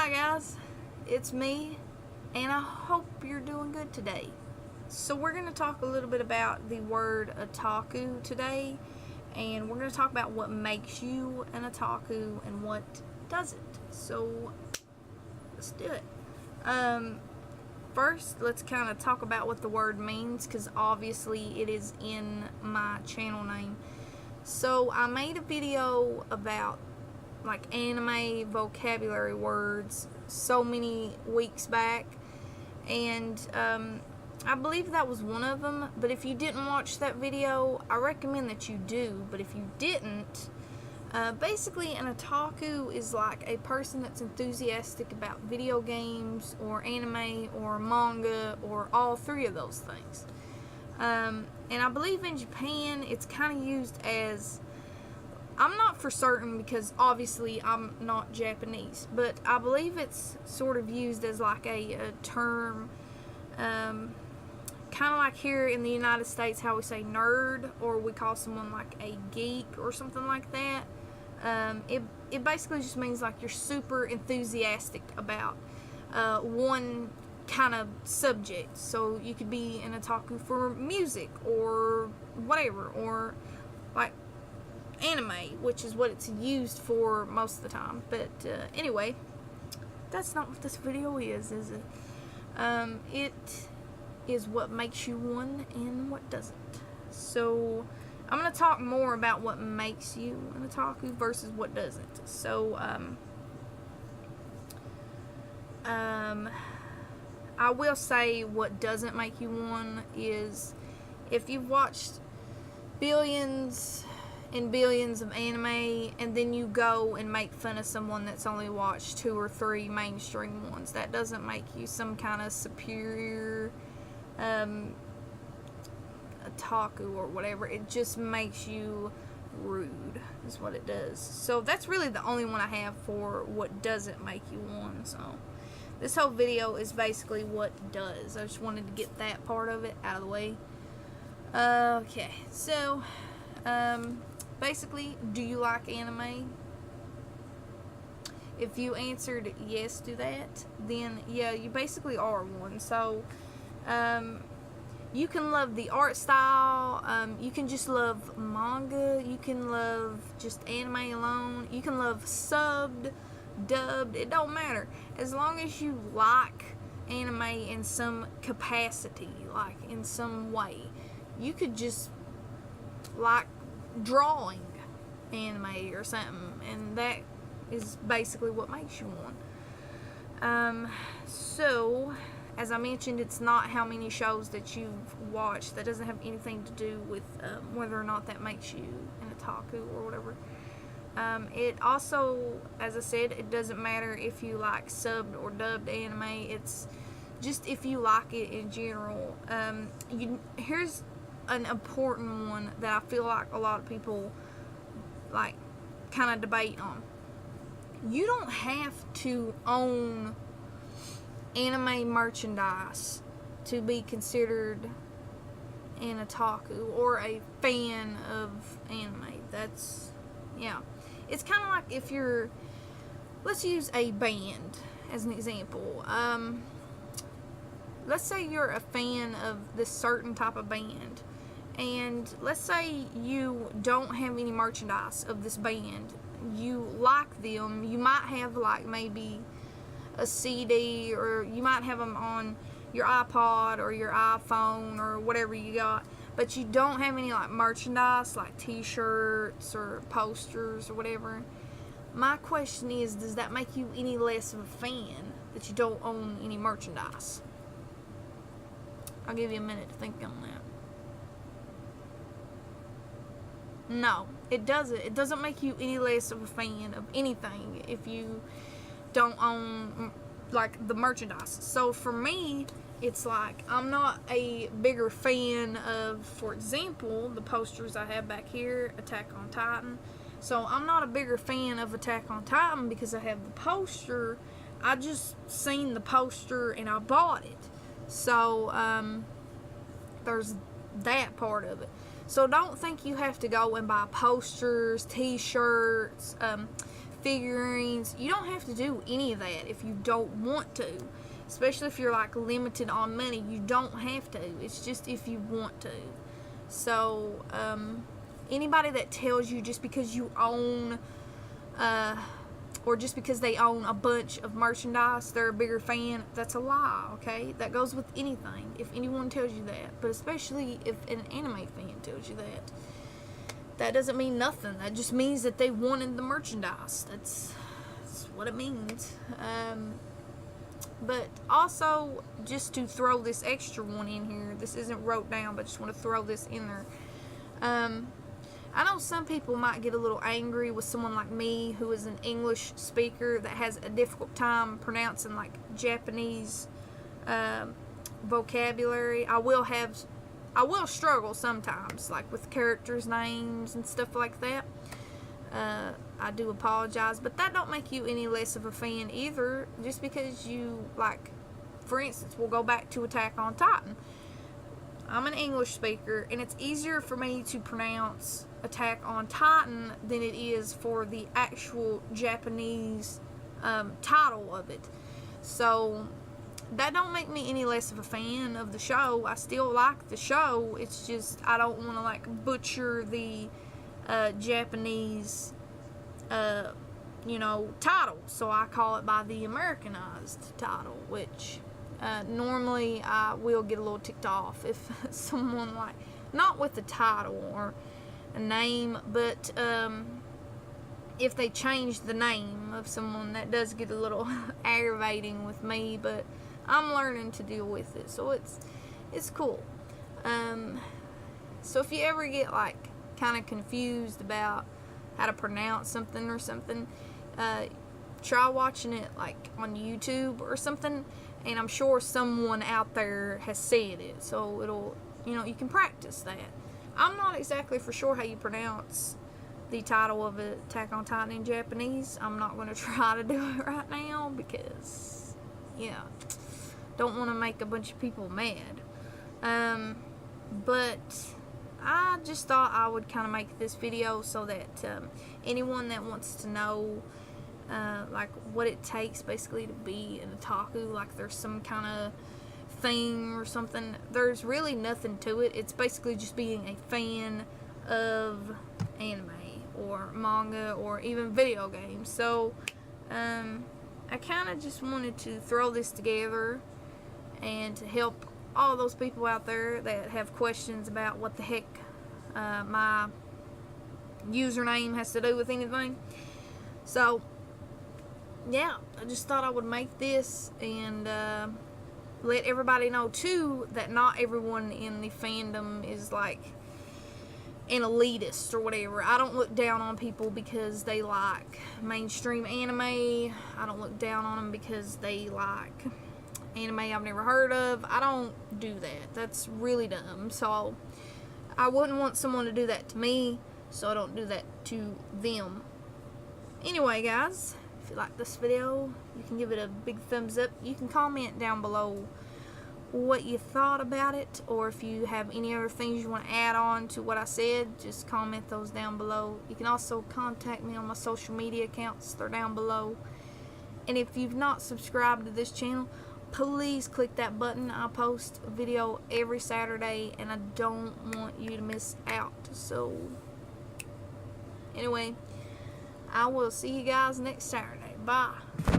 Hi guys, it's me, and I hope you're doing good today. So we're going to talk a little bit about the word otaku today, and we're going to talk about what makes you an otaku and what doesn't. So let's do it. First, let's kind of talk about what the word means, because obviously it is in my channel name. So I made a video about like anime vocabulary words so many weeks back, and I believe that was one of them. But if you didn't watch that video, I recommend that you do. But if you didn't, basically an otaku is like a person that's enthusiastic about video games or anime or manga or all three of those things. And I believe in Japan it's kind of used as, I'm not for certain because obviously I'm not Japanese, but I believe it's sort of used as like a term, kind of like here in the United States how we say nerd, or we call someone like a geek or something like that. It basically just means like you're super enthusiastic about one kind of subject. So you could be an otaku for music or whatever, or like anime, which is what it's used for most of the time. But anyway, that's not what this video is it? It is what makes you one and what doesn't. So I'm going to talk more about what makes you an otaku versus what doesn't. So I will say what doesn't make you one is if you've watched billions and billions of anime and then you go and make fun of someone that's only watched 2 or 3 mainstream ones. That doesn't make you some kind of superior otaku or whatever. It just makes you rude is what it does. So that's really the only one I have for what doesn't make you one. So this whole video is basically what does. I just wanted to get that part of it out of the way. Okay, so basically, do you like anime? If you answered yes to that, then yeah, you basically are one. So you can love the art style, you can just love manga, you can love just anime alone, you can love subbed, dubbed, it don't matter. As long as you like anime in some capacity, like in some way. You could just like drawing anime or something, and that is basically what makes you one. So as I mentioned, it's not how many shows that you've watched. That doesn't have anything to do with whether or not that makes you an otaku or whatever. It also, as I said, it doesn't matter if you like subbed or dubbed anime. It's just if you like it in general. Here's an important one that I feel like a lot of people like kind of debate on. You don't have to own anime merchandise to be considered an otaku or a fan of anime. That's, yeah. It's kind of like if you're, let's use a band as an example. Let's say you're a fan of this certain type of band, and let's say you don't have any merchandise of this band. You like them. You might have like maybe a CD, or you might have them on your iPod or your iPhone or whatever you got, but you don't have any like merchandise like t-shirts or posters or whatever. My question is, does that make you any less of a fan that you don't own any merchandise? I'll give you a minute to think on that. No, it doesn't. It doesn't make you any less of a fan of anything if you don't own like the merchandise. So for me, it's like I'm not a bigger fan of, for example, the posters I have back here, Attack on Titan. So I'm not a bigger fan of Attack on Titan because I have the poster. I just seen the poster and I bought it. So there's that part of it. So don't think you have to go and buy posters, t-shirts, figurines. You don't have to do any of that if you don't want to. Especially if you're like limited on money, you don't have to. It's just if you want to. So, anybody that tells you just because you own, or just because they own a bunch of merchandise, they're a bigger fan, that's a lie, okay? That goes with anything, if anyone tells you that. But especially if an anime fan tells you that. That doesn't mean nothing. That just means that they wanted the merchandise. That's what it means. But also, just to throw this extra one in here, this isn't wrote down, but I just want to throw this in there. I know some people might get a little angry with someone like me who is an English speaker that has a difficult time pronouncing like Japanese vocabulary. I will struggle sometimes, like with characters' names and stuff like that. I do apologize, but that don't make you any less of a fan either. Just because you, like, for instance, we'll go back to Attack on Titan. I'm an English speaker, and it's easier for me to pronounce Attack on Titan than it is for the actual Japanese title of it. So that don't make me any less of a fan of the show. I still like the show. It's just I don't want to like butcher the Japanese title, so I call it by the Americanized title, which normally I will get a little ticked off if someone, like, not with the title or a name, but if they change the name of someone, that does get a little aggravating with me, but I'm learning to deal with it, so it's cool. So if you ever get like kind of confused about how to pronounce something or something, try watching it like on YouTube or something, and I'm sure someone out there has said it, so it'll, you can practice that. I'm not exactly for sure how you pronounce the title of Attack on Titan in Japanese. I'm not going to try to do it right now because, don't want to make a bunch of people mad. But I just thought I would kind of make this video so that anyone that wants to know like what it takes basically to be an otaku, like there's some kind of thing or something, there's really nothing to it. It's basically just being a fan of anime or manga or even video games. So I kind of just wanted to throw this together and to help all those people out there that have questions about what the heck my username has to do with anything. So yeah, I just thought I would make this and let everybody know too that not everyone in the fandom is like an elitist or whatever. I don't look down on people because they like mainstream anime. I don't look down on them because they like anime I've never heard of. I don't do that. That's really dumb. So I wouldn't want someone to do that to me, so I don't do that to them. Anyway, guys, if you like this video, you can give it a big thumbs up. You can comment down below what you thought about it, or if you have any other things you want to add on to what I said, just comment those down below. You can also contact me on my social media accounts. They're down below. And if you've not subscribed to this channel, please click that button. I post a video every Saturday and I don't want you to miss out. So anyway, I will see you guys next Saturday. Bye.